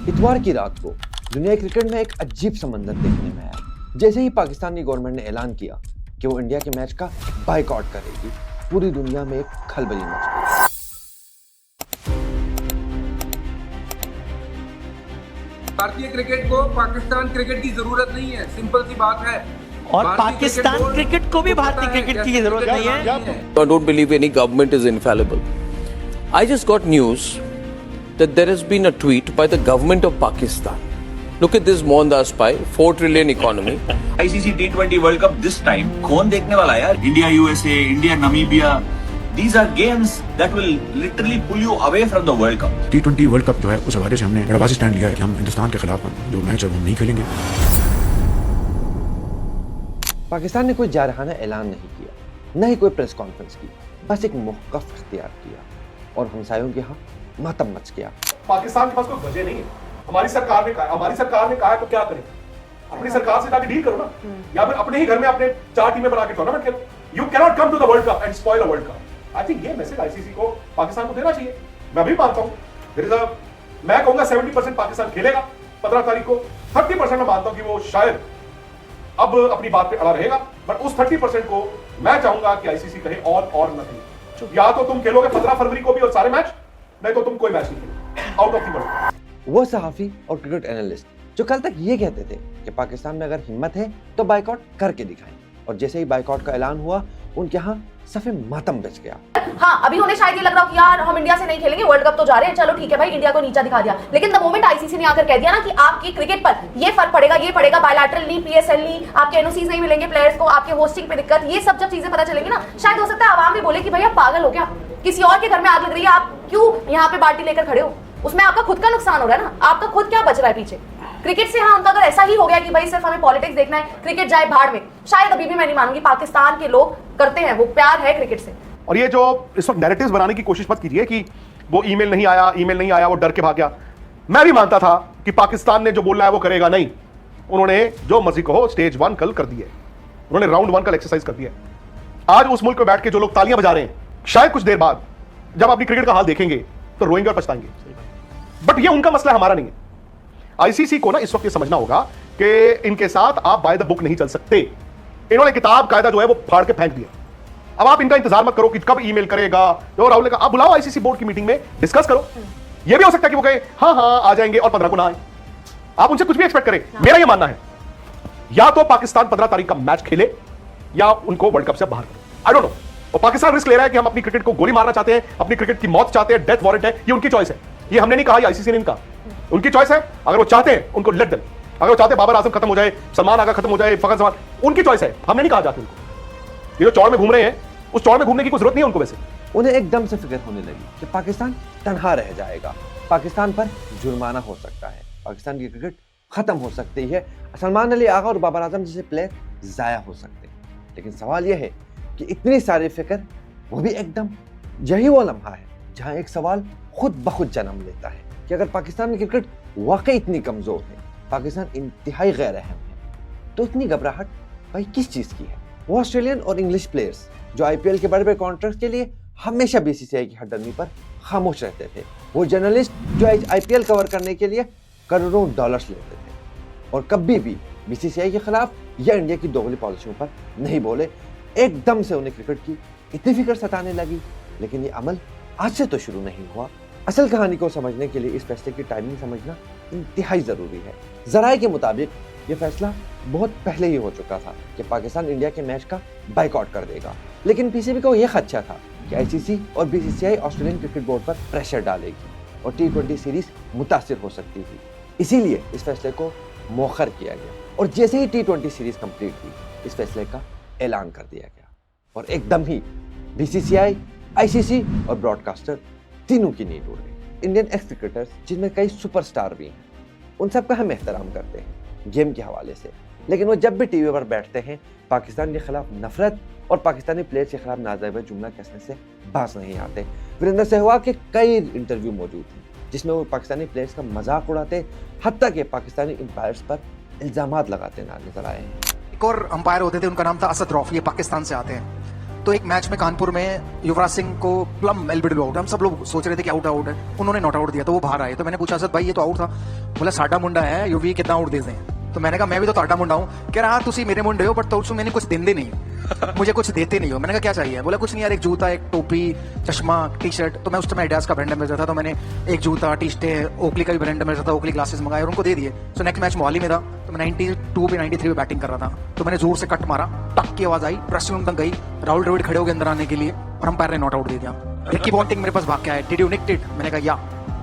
इतवार की रात को दुनिया क्रिकेट में एक अजीब सा मंजर देखने में आया। जैसे ही पाकिस्तानी गवर्नमेंट ने ऐलान किया कि वो इंडिया के मैच का बायकॉट करेगी, पूरी दुनिया में एक खलबली मच गई। भारतीय क्रिकेट को पाकिस्तान क्रिकेट की जरूरत नहीं है, सिंपल सी बात है। और पाकिस्तान क्रिकेट को भी भारतीय क्रिकेट की जरूरत नहीं है। I don't believe any government is infallible. I just got news that there has been a tweet by the government of Pakistan. Look at this Mohandas Pai, 4 trillion economy. ICC T20 World Cup this time कौन देखने वाला यार? India USA, India Namibia. These are games that will literally pull you away from the World Cup. T20 world cup जो है उस हवाले से हमने बड़ा वाज़ेह स्टैंड लिया है कि हम हिंदुस्तान के खिलाफ जो मैच है वो नहीं खेलेंगे। पाकिस्तान ने कोई जारहाना ऐलान नहीं किया, न ही कोई प्रेस कॉन्फ्रेंस की, बस एक मौक़िफ़ इख्तियार किया और हमसायों के यहाँ मातम मच गया। पाकिस्तान के पास कोई वजह नहीं है। हमारी सरकार ने कहा है तो क्या करें? अपनी सरकार से जाके डील करो ना, या फिर अपने ही घर में अपने 4 टीमें बना के टूर्नामेंट खेलो। You can not come to the world cup and spoil a world cup. I think ये मैसेज आईसीसी को पाकिस्तान को देना चाहिए। मैं भी मानता हूं, मैं कहूंगा 70% पाकिस्तान खेलेगा 15 तारीख को। 30% मैं मानता हूं कि वो शायद अब अपनी बात पे अड़ा रहेगा, बट उस 30% को मैं चाहूंगा कि आईसीसी कहे और नहीं। या तो तुम खेलोगे 15 फरवरी को भी और सारे मैच, नहीं तो तुम कोई मैच नहीं खेलोगे आउट ऑफ द वर्ल्ड। वो सहाफी और क्रिकेट एनालिस्ट जो कल तक ये कहते थे कि पाकिस्तान में अगर हिम्मत है तो बायकॉट करके दिखाएं, और जैसे ही बायकॉट का ऐलान हुआ उनके यहाँ सफे मातम बच गया। हाँ, अभी उन्हें शायद ये लग रहा हो कि यार हम इंडिया से नहीं खेलेंगे, वर्ल्ड कप तो जा रहे हैं, चलो ठीक है भाई, इंडिया को नीचा दिखा दिया। लेकिन द मोमेंट आईसीसी ने आकर कह दिया ना कि आपकी क्रिकेट पर ये फर्क पड़ेगा, ये पड़ेगा, बायलैटरल नहीं, पीएसएल नहीं, आपके एनओसीज नहीं मिलेंगे प्लेयर्स को, आपके होस्टिंग पे दिक्कत, ये सब जब चीजें पता चलेंगी ना, शायद हो सकता है आवाम भी बोले कि भाई आप पागल हो क्या, किसी और के घर में आग लग रही है, आप क्यों यहाँ पे बाल्टी लेकर खड़े हो? उसमें आपका खुद का नुकसान हो रहा है ना, आपका खुद क्या बच रहा है पीछे क्रिकेट से। हाँ, उनका अगर ऐसा ही हो गया कि भाई सिर्फ हमें पॉलिटिक्स देखना है, क्रिकेट जाए भाड़ में, शायद अभी भी मैं नहीं मानूंगी। पाकिस्तान के लोग करते हैं, वो प्यार है क्रिकेट से। और ये जो इस वक्त नैरेटिव्स बनाने की कोशिश मत कीजिए कि वो ईमेल नहीं आया, वो डर के भाग गया। मैं भी मानता था कि पाकिस्तान ने जो बोलना है वो करेगा नहीं। उन्होंने जो मर्जी कहो स्टेज 1 कल कर दिए, उन्होंने राउंड 1 कल एक्सरसाइज कर दिया। आज उस मुल्क में बैठ के जो लोग तालियां बजा रहे हैं, शायद कुछ देर बाद जब अपनी क्रिकेट का हाल देखेंगे तो रोएंगे और पछताएंगे। बट ये उनका मसला, हमारा नहीं है। आईसीसी को ना इस वक्त ये समझना होगा कि इनके साथ आप बाय द बुक नहीं चल सकते। इन्होंने किताब कायदा जो है वो फाड़ के फेंक दिया। अब आप इनका इंतजार मत करो कि कब ईमेल करेगा, जो राहुल ने कहा, आप बुलाओ आईसीसी बोर्ड की मीटिंग में, डिस्कस करो। ये भी हो सकता है कि वो कहे हाँ आ जाएंगे और 15 को ना आए। आप उनसे कुछ भी एक्सपेक्ट करें। मेरा ये मानना है, या तो पाकिस्तान 15 तारीख का मैच खेले या उनको वर्ल्ड कप से बाहर करो। I don't know. और पाकिस्तान रिस्क ले रहा है कि हम अपनी क्रिकेट को गोली मारना चाहते हैं, अपनी क्रिकेट की मौत चाहते हैं, डेथ वारंट है, ये उनकी चॉइस है। ये हमने नहीं कहा, ये आईसीसी ने नहीं कहा, उनकी चॉइस है। अगर वो चाहते हैं उनको लेट देम, अगर वो चाहते हैं बाबर आजम खत्म हो जाए, सलमान आगा खत्म हो जाए, फखर जमान, उनकी चॉइस है, हमने नहीं कहा जाते उनको। ये जो चौड़ में घूम रहे हैं, उस चौड़ में घूमने की कोई जरूरत नहीं है उनको। वैसे उन्हें एकदम से फिक्र होने लगी कि पाकिस्तान तनहा रह जाएगा, पाकिस्तान पर जुर्माना हो सकता है, पाकिस्तान की क्रिकेट खत्म हो सकती है, सलमान अली आगा और बाबर आजम जैसे प्लेयर जाया हो सकते हैं। लेकिन सवाल यह है कि इतनी सारी फिक्र, वो भी एकदम, यही वो लम्हा है जहां एक सवाल खुद ब खुद जन्म लेता है कि अगर पाकिस्तान की क्रिकेट वाकई इतनी कमजोर है, पाकिस्तान इंतहाई गैर अहम है, तो इतनी घबराहट भाई किस चीज की है? वो ऑस्ट्रेलियन और इंग्लिश प्लेयर्स जो आईपीएल के बड़े बड़े कॉन्ट्रैक्ट के लिए हमेशा बीसीसीआई की हथकंडे पर खामोश रहते थे, वो जर्नलिस्ट जो आईपीएल कवर करने के लिए करोड़ों डॉलर्स लेते थे और कभी भी बीसीसीआई के खिलाफ या इंडिया की दोगली पॉलिसियों पर नहीं बोले, एकदम से उन्हें क्रिकेट की इतनी फिक्र सताने लगी। लेकिन ये अमल आज से तो शुरू नहीं हुआ। असल कहानी को समझने के लिए इस फैसले की टाइमिंग समझना इंतहाई जरूरी है। जराये के मुताबिक ये फैसला बहुत पहले ही हो चुका था कि पाकिस्तान इंडिया के मैच का बायकॉट कर देगा, लेकिन पीसीबी को यह खदशा था कि आईसीसी और बीसीसीआई ऑस्ट्रेलियन क्रिकेट बोर्ड पर प्रेशर डालेगी और T20 सीरीज मुतासिर हो सकती थी। इसीलिए इस फैसले को मौखर किया गया और जैसे ही T20 सीरीज कंप्लीट हुई, इस फैसले का ऐलान कर दिया गया और एकदम ही बीसीसीआई, आईसीसी और ब्रॉडकास्टर तीनों की नींद उड़ गई। इंडियन एक्स क्रिकेटर्स, जिनमें कई सुपरस्टार भी हैं, उन सब का हम एहतराम करते हैं गेम के हवाले से, लेकिन वो जब भी टीवी पर बैठते हैं पाकिस्तान के खिलाफ नफरत और पाकिस्तानी प्लेयर्स के खिलाफ नाजायज जुमला कसने से बाज नहीं आते। वीरेंद्र सहवाग के कई इंटरव्यू मौजूद हैं जिसमें वो पाकिस्तानी प्लेयर्स का मजाक उड़ाते, हत्ता के पाकिस्तानी एम्पायर्स पर इल्जामात लगाते नजर आए हैं। एक और अंपायर होते थे, उनका नाम था असद रौफ, ये पाकिस्तान से आते हैं। तो एक मैच में कानपुर में युवराज सिंह को प्लम एलबीडब्ल्यू आउट, हम सब लोग सोच रहे थे कि आउट है, उन्होंने नॉट आउट दिया तो वो बाहर आए। तो मैंने पूछा असद भाई ये तो आउट था, बोला साडा मुंडा है यू भी कितना आउट दे दें। तो मैंने कहा मैं भी तो ताडा मुंडा हूँ। कह रहा हाँ तुसी मेरे मुंडे हो बट तो मैंने कुछ देंदे नहीं, मुझे कुछ देते नहीं हो। मैंने कहा क्या चाहिए, बोला कुछ नहीं यार, एक जूता, एक टोपी, चश्मा, टी शर्ट। तो मैं उस समय एडिडास का ब्रांड एम्बेसडर था, तो मैंने एक जूता, टी शर्ट, ओकली का भी ब्रांड एम्बेसडर था, ओकली ग्लासेस मंगाए और उनको दे दिए। सो नेक्स्ट मैच मोहाली में था, तो मैं 92 पे 93 पे बैटिंग कर रहा था, तो मैंने जोर से कट मारा, टक की आवाज आई, ड्रेसिंग रूम तक गई, राहुल द्रविड़ खड़े हो गए अंदर आने के लिए और अंपायर ने नॉट आउट दे दिया। रिकी पॉन्टिंग मेरे पास भाग के आए, डिड यू निक्ड इट, मैंने कहा या।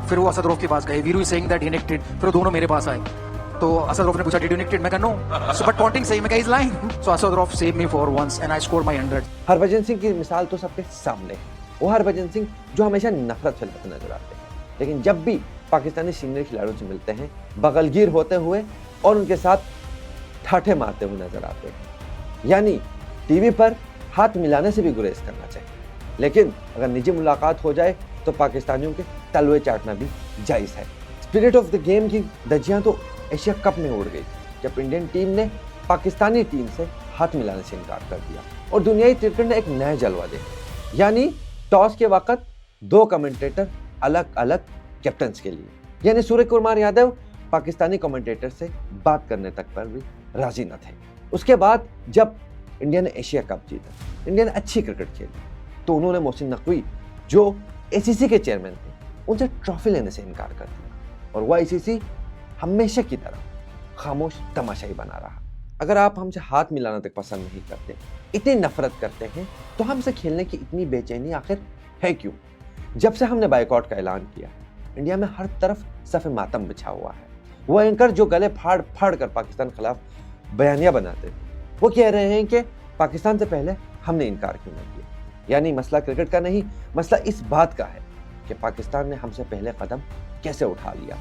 फिर वो असद रऊफ के पास गए, Veeru saying that he nicked it, फिर वो दोनों मेरे पास आए। तो असद रऊफ ने पूछा डिड यू निक्ड इट, मैं कहा नो, सो बट पॉन्टिंग सही, मैं कहा is lying. So Asad Rauf save me for once and I score my 100। Harbhajan Singh की मिसाल तो सबके सामने है। वो हरभजन सिंह जो हमेशा नफरत फैलाते नजर आते हैं, लेकिन जब भी पाकिस्तानी सीनियर खिलाड़ियों से मिलते हैं बगलगीर होते हुए और उनके साथ ठाठे मारते हुए नजर आते हैं। यानी टीवी पर हाथ मिलाने से भी गुरेज करना चाहिए, लेकिन अगर निजी मुलाकात हो जाए तो पाकिस्तानियों के तलवे चाटना भी जायज़ है। स्पिरिट ऑफ द गेम की धज्जियां तो एशिया कप में उड़ गई जब इंडियन टीम ने पाकिस्तानी टीम से हाथ मिलाने से इनकार कर दिया और दुनियाई क्रिकेट ने एक नया जलवा देखा। यानी टॉस के वक्त 2 कमेंटेटर अलग अलग कैप्टन्स के लिए, यानी सूर्य कुमार यादव पाकिस्तानी कमेंटेटर से बात करने तक पर भी राजी न थे। उसके बाद जब इंडिया ने एशिया कप जीता, इंडिया ने अच्छी क्रिकेट खेली, तो उन्होंने मोहसिन नकवी जो ACC के चेयरमैन थे उनसे ट्रॉफी लेने से इनकार कर दिया और वह ACC हमेशा की तरह खामोश तमाशाई बना रहा। अगर आप हमसे हाथ मिलाना तक पसंद नहीं करते, इतनी नफरत करते हैं, तो हमसे खेलने की इतनी बेचैनी आखिर है क्यों? जब से हमने बाइकआउट का ऐलान किया, इंडिया में हर तरफ सफ़े मातम बिछा हुआ है। वो एंकर जो गले फाड़ फाड़ कर पाकिस्तान के खिलाफ बयानियां बनाते थे, वो कह रहे हैं कि पाकिस्तान से पहले हमने इनकार क्यों नहीं किया। यानी मसला क्रिकेट का नहीं, मसला इस बात का है कि पाकिस्तान ने हमसे पहले कदम कैसे उठा लिया।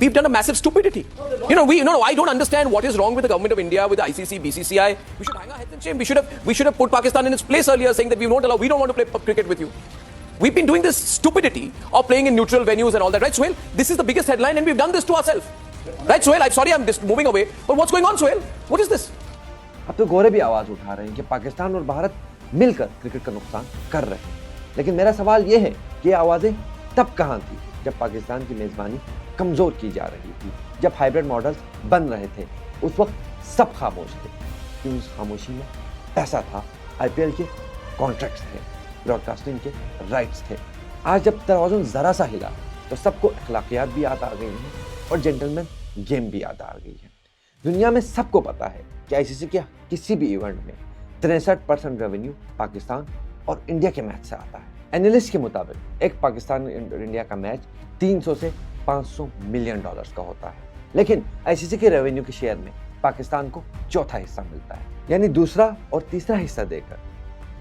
We've done a massive stupidity. I don't understand what is wrong with the government of India, with the ICC, BCCI. We should hang our heads in shame. We should have put Pakistan in its place earlier, saying that we don't want to play cricket with you. We've been doing this stupidity of playing in neutral venues and all that, right, Suhail? This is the biggest headline, and we've done this to ourselves, right, Suhail? I'm sorry, I'm just moving away, but what's going on, Suhail? What is this? अब तो गोरे भी आवाज उठा रहे हैं कि पाकिस्तान और भारत मिलकर क्रिकेट का नुकसान कर रहे हैं, लेकिन मेरा सवाल यह है कि ये आवाजें तब कहां थी जब पाकिस्तान की मेजबानी कमजोर की जा रही थी, जब हाइब्रिड मॉडल्स बन रहे थे। उस वक्त सब खामोश थे कि उस खामोशी में पैसा था, IPL के कॉन्ट्रैक्ट्स थे, ब्रॉडकास्टिंग के राइट्स थे। आज जब तवाज़ुन जरा सा हिला तो सबको अखलाकियात भी याद आ गई हैं और जेंटलमैन गेम भी याद आ गई है। दुनिया में सबको पता है कि ICC के किसी भी इवेंट में 63% रेवेन्यू पाकिस्तान और इंडिया के मैच से आता है। एनालिस्ट के मुताबिक एक पाकिस्तान और इंडिया का मैच 300 से 500 मिलियन डॉलर्स का होता है, लेकिन ICC के रेवेन्यू के शेयर में पाकिस्तान को चौथा हिस्सा मिलता है। यानी दूसरा और तीसरा हिस्सा देकर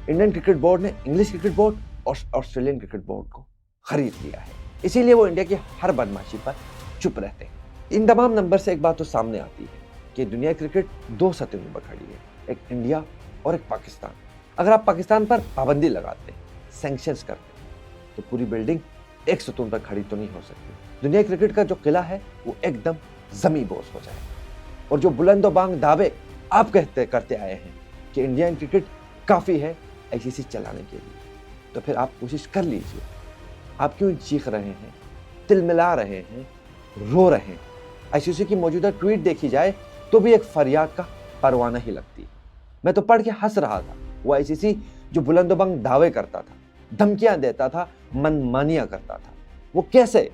इंडियन क्रिकेट बोर्ड ने इंग्लिश क्रिकेट बोर्ड और ऑस्ट्रेलियन क्रिकेट बोर्ड को खरीद लिया है। इसीलिए वो इंडिया की हर बदमाशी पर चुप रहते हैं। इन तमाम नंबर से एक बात तो सामने आती है कि दुनिया क्रिकेट 2 सतहों पर खड़ी है, एक इंडिया और एक पाकिस्तान। अगर आप पाकिस्तान पर पाबंदी लगाते, सैंक्शंस करते, तो पूरी बिल्डिंग एक सतून पर खड़ी तो नहीं हो सकती। दुनिया क्रिकेट का जो किला है वो एकदम जमी बोस हो जाए। और जो बुलंदोबांग दावे आप करते आए हैं कि इंडियन क्रिकेट काफ़ी है ICC चलाने के लिए, तो फिर आप कोशिश कर लीजिए। आप क्यों चीख रहे हैं, तिलमिला रहे हैं, रो रहे हैं? ICC की मौजूदा ट्वीट देखी जाए तो भी एक फरियाद का परवाना ही लगती है। मैं तो पढ़ के हंस रहा था। वो ICC जो बुलंदोबांग दावे करता था, धमकियां देता था, मनमानियां करता था, वो कैसे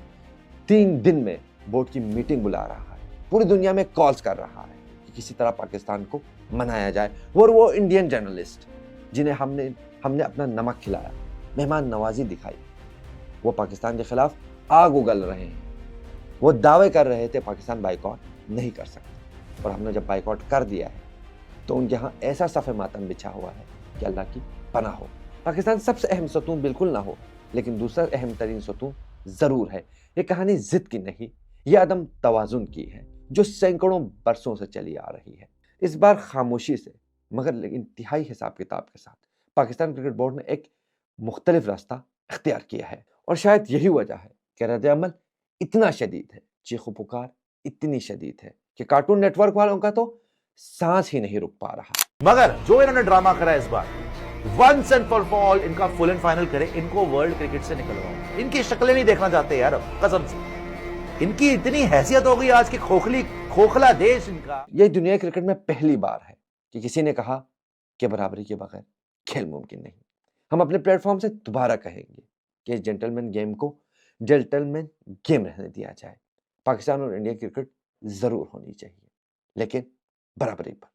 3 दिन में बोर्ड की मीटिंग बुला रहा है, पूरी दुनिया में कॉल्स कर रहा है कि किसी तरह पाकिस्तान को मनाया जाए। वो इंडियन जर्नलिस्ट जिन्हें हमने अपना नमक खिलाया, मेहमान नवाजी दिखाई, वो पाकिस्तान के खिलाफ आग उगल रहे हैं। वो दावे कर रहे थे पाकिस्तान बाइकआउट नहीं कर सकता, और हमने जब बाइकआउट कर दिया है तो उनके यहाँ ऐसा सफ़े मातम बिछा हुआ है कि अल्लाह की पनाह हो। पाकिस्तान सबसे अहम सतून बिल्कुल ना हो, लेकिन दूसरा अहम तरीन सतून ज़रूर है। ये कहानी ज़िद की नहीं, ये अदम तवाज़ुन की है जो सैकड़ों बरसों से चली आ रही है। इस बार खामोशी से मगर इंतहाई हिसाब किताब के साथ पाकिस्तान क्रिकेट बोर्ड ने एक मुख्तलिफ रास्ता इख्तियार किया है, और शायद यही वजह है कि रद्द-ए-अमल इतना शदीद है, चीखो पुकार इतनी शदीद है कि कार्टून नेटवर्क वालों का तो सांस ही नहीं रुक पा रहा। मगर जो इन्होंने ड्रामा करा इस बार, वंस एंड फॉर ऑल इनका फुल एंड फाइनल करे, इनको वर्ल्ड क्रिकेट से निकलवाओ। इनकी शक्लें नहीं देखना चाहते यार, अब कसम से। इनकी इतनी हैसियत हो गई आज की, खोखला देश इनका। ये दुनिया क्रिकेट में पहली बार है कि किसी ने कहा कि बराबरी के बगैर खेल मुमकिन नहीं। हम अपने प्लेटफॉर्म से दोबारा कहेंगे कि इस जेंटलमैन गेम को जेंटलमैन गेम रहने दिया जाए। पाकिस्तान और इंडिया क्रिकेट जरूर होनी चाहिए, लेकिन बराबरी पर।